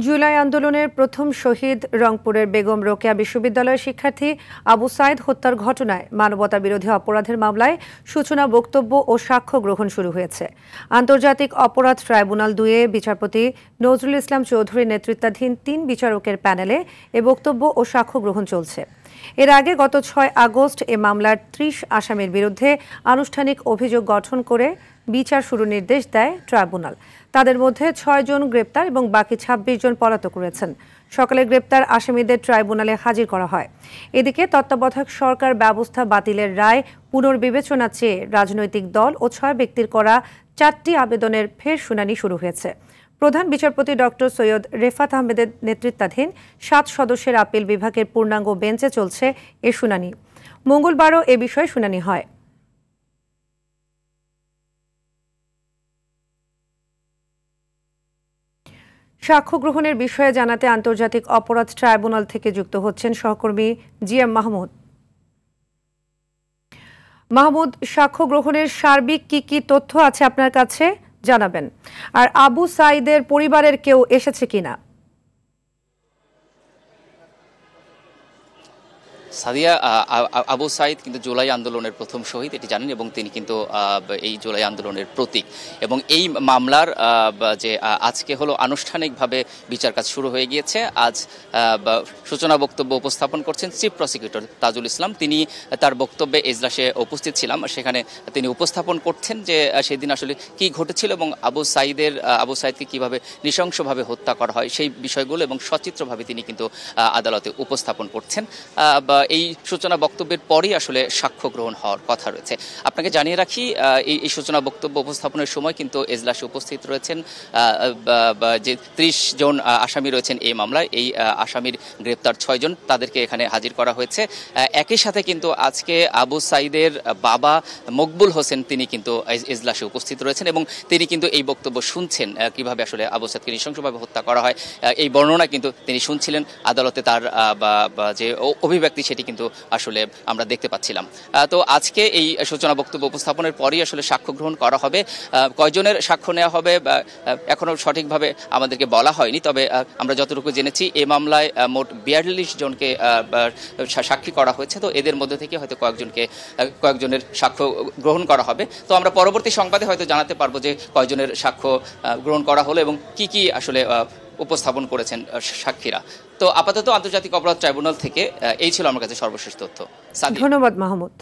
জুলাই আন্দোলনের প্রথম শহীদ রংপুরের বেগম রোকেয়া বিশ্ববিদ্যালয়ের শিক্ষার্থী আবু সাইদ হত্যার ঘটনায় মানবতাবিরোধী অপরাধের মামলায় সূচনা বক্তব্য ও সাক্ষ্য গ্রহণ শুরু হয়েছে। আন্তর্জাতিক অপরাধ ট্রাইব্যুনাল ২-এ বিচারপতি নজরুল ইসলাম চৌধুরীর নেতৃত্বাধীন ৩ বিচারকের প্যানেলে এ বক্তব্য ও সাক্ষ্য গ্রহণ চলছে। এর আগে গত ৬ আগস্ট এ মামলার ৩০ আসামির বিরুদ্ধে আনুষ্ঠানিক অভিযোগ গঠন করে বিচার শুরুর নির্দেশ দেয় ট্রাইব্যুনাল। তাদের মধ্যে ৬ জন গ্রেপ্তার এবং বাকি ২৬ জন পলাতক রয়েছেন। সকালে গ্রেপ্তার আসামিদের ট্রাইব্যুনালে হাজির করা হয়। এদিকে তত্ত্বাবধায়ক সরকার ব্যবস্থা বাতিলের রায় পুনর্বিবেচনা চেয়ে রাজনৈতিক দল ও ৬ ব্যক্তির করা ৪টি আবেদনের ফের শুনানি শুরু হয়েছে। প্রধান বিচারপতি ডক্টর সৈয়দ রেফাত আহমেদের নেতৃত্বাধীন ৭ সদস্যের আপিল বিভাগের পূর্ণাঙ্গ বেঞ্চে চলছে এ শুনানি। মঙ্গলবারও এ বিষয়ে শুনানি হয়। সাক্ষ্য গ্রহণের বিষয়ে জানাতে আন্তর্জাতিক অপরাধ ট্রাইব্যুনাল থেকে যুক্ত হচ্ছেন সহকর্মী জিএম মাহমুদ। মাহমুদ, সাক্ষ্য গ্রহণের সার্বিক কি তথ্য আছে আপনার কাছে জানাবেন, আর আবু সাইদের পরিবারের কেউ এসেছে কিনা? সাদিয়া, আবু সাইদ কিন্তু জুলাই আন্দোলনের প্রথম শহীদ, এটি জানেন, এবং তিনি কিন্তু এই জুলাই আন্দোলনের প্রতীক। এবং এই মামলার যে আজকে হলো আনুষ্ঠানিকভাবে বিচার কাজ শুরু হয়ে গিয়েছে। আজ সূচনা বক্তব্য উপস্থাপন করছেন চিফ প্রসিকিউটর তাজুল ইসলাম। তিনি তার বক্তব্যে এজলাসে উপস্থিত ছিলাম, সেখানে তিনি উপস্থাপন করছেন যে সেদিন আসলে কি ঘটেছিল এবং আবু সাইদকে কিভাবে নৃশংসভাবে হত্যা করা হয় সেই বিষয়গুলো, এবং সচিত্রভাবে তিনি কিন্তু আদালতে উপস্থাপন করছেন। এই সূচনা বক্তব্যের পরেই আসলে সাক্ষ্য গ্রহণ হওয়ার কথা রয়েছে। আপনাকে জানিয়ে রাখি, এই সূচনা বক্তব্য উপস্থাপনের সময় কিন্তু এজলাসে উপস্থিত রয়েছেন যে ৩০ জন আসামি রয়েছেন এই মামলায়। এই আসামির গ্রেপ্তার ৬ জন, তাদেরকে এখানে হাজির করা হয়েছে। একই সাথে কিন্তু আজকে আবু সাইদের বাবা মকবুল হোসেন তিনি কিন্তু এজলাসে উপস্থিত রয়েছেন এবং তিনি কিন্তু এই বক্তব্য শুনছেন, কিভাবে আসলে আবু সাইদকে নৃশংসভাবে হত্যা করা হয় এই বর্ণনা কিন্তু তিনি শুনছিলেন। আদালতে তার যে অভিব্যক্তি সেটি কিন্তু আসলে আমরা দেখতে পাচ্ছিলাম। তো আজকে এই সূচনা বক্তব্য উপস্থাপনের পরই আসলে সাক্ষ্য গ্রহণ করা হবে। কয়জনের সাক্ষ্য নেওয়া হবে এখনো সঠিকভাবে আমাদেরকে বলা হয়নি, তবে আমরা যতটুকু জেনেছি এই মামলায় মোট ৪২ জনকে সাক্ষী করা হয়েছে। তো এদের মধ্যে থেকে হয়তো কয়েকজনের সাক্ষ্য গ্রহণ করা হবে। তো আমরা পরবর্তী সংবাদে হয়তো জানাতে পারবো যে কয়জনের সাক্ষ্য গ্রহণ করা হলো এবং কি আসলে উপস্থাপন করেছেন সাক্ষীরা। তো আপাতত আন্তর্জাতিক অপরাধ ট্রাইব্যুনাল থেকে এই ছিল আমার কাছে সর্বশেষ তথ্য। ধন্যবাদ মাহমুদ।